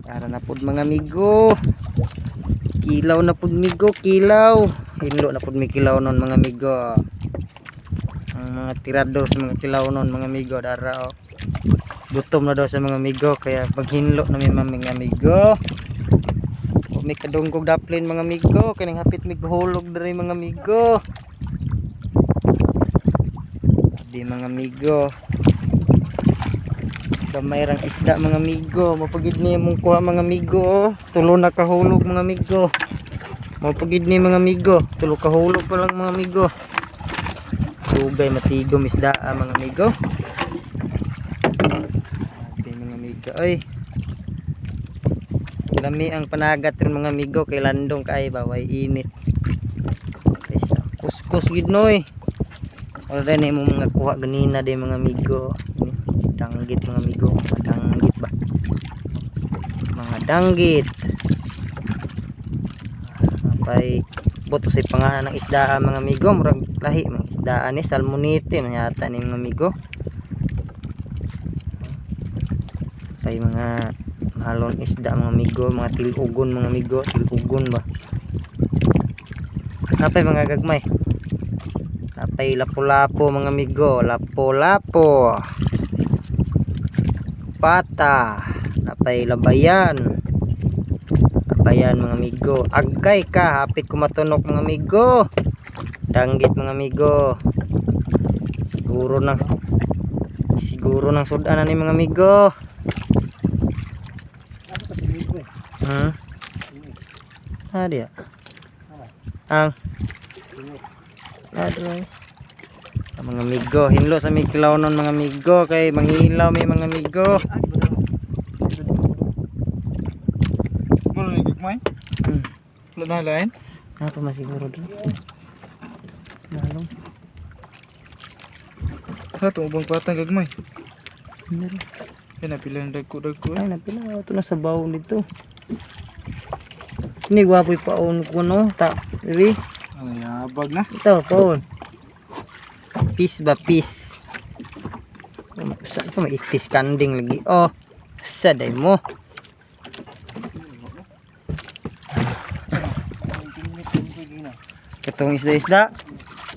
Para na pud mga amigo. Kilaw na pud migo, kilaw. Hinlo na pud mi kilaw non mga amigo. Ang mga tirador sa mga kilaw non mga amigo dara oh. Gutom na daw sa mga amigo kaya maghinlo na mi mga amigo. O may kadunggog daplin mga amigo, kining hapit mi hulog diri mga amigo. Di mga amigo. Gamay rang isda mga amigo, mapagid ni mong kuha mga amigo. Tulo na kahulog mga amigo. Mapagid ni mga amigo, tulo kahulog pa lang mga amigo. Sugay matigom isda mga amigo. Okay mga amigo, ay. Lami ang panagat rin mga amigo kay landong kay baway init. Kaysa kuskus gid noy. Wala ni mo mga kuha ganina day mga amigo. Danggit mga amigo, mga danggit ba? Mga danggit. Apay boto sa pangalan ng isdaan mga amigo, murag lahi mga isdaan ni salmonite manyata ni mga amigo. Apay mga mahalon isda mga amigo, mga tilugon mga amigo, tilugon ba? Apay mga gagmay. Apay lapo-lapo mga amigo, lapo-lapo. Pata, napay labayan. Labayan mga amigo. Agkay ka, hapit ko matunok mga amigo. Danggit mga amigo. Siguro nang sudan na ni mga amigo. Dia. Ang aduh. Mga amigo, hinlo sa may kilaw nun mga amigo kay mangilaw may mga amigo. Ano ni gagmay? Wala na lain? Apa masiguro dito? Lalong. Hato ubang patang gagmay. Bener. Yan napila ng dagko-dagko. Ay napila ito na sa bawo dito. Ini gwapoy paon ko no, ta. Dili. Ano yabag na? Ito paon. Peace ba peace? Saan pa maitis kanding lagi? Oh, saday mo. Katong isda-isda.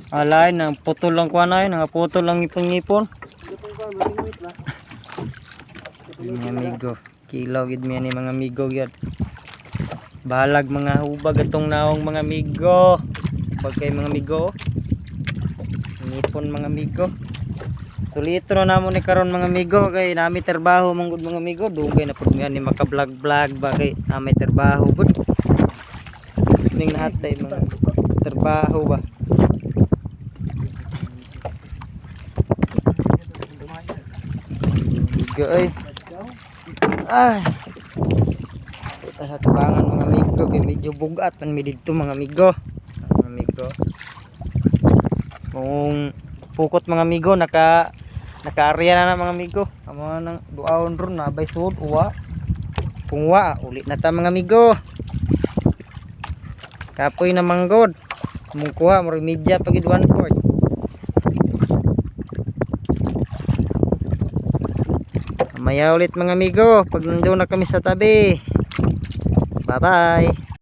Alay nang putol lang kuanay, nang putol lang ipon-ipon. Mga amigo, kilaw gid mi ni mga amigo gyud. Balag mga hubag atong naong mga amigo. Pag kay mga amigo. Nipon mga amigo. Sulitro na mo ni karon mga amigo kay nami trabaho manggod mga amigo. Dugay na pud ni maka-vlog-vlog ba kay nami trabaho gud. Ning nahatay mga trabaho ba. Amigo ay. Ay. Kita sa tabangan mga amigo kay medyo bugat man mi didto mga amigo. Mga amigo. Kung pukot mga amigo naka-area na mga amigo. Amo nang duaon ron na bay sud uwa. Kung wa uli na ta mga amigo. Kapoy na manggod. Mung kuha mo media pagid 1/4. Maya ulit mga amigo pag nandoon na kami sa tabi. Bye bye.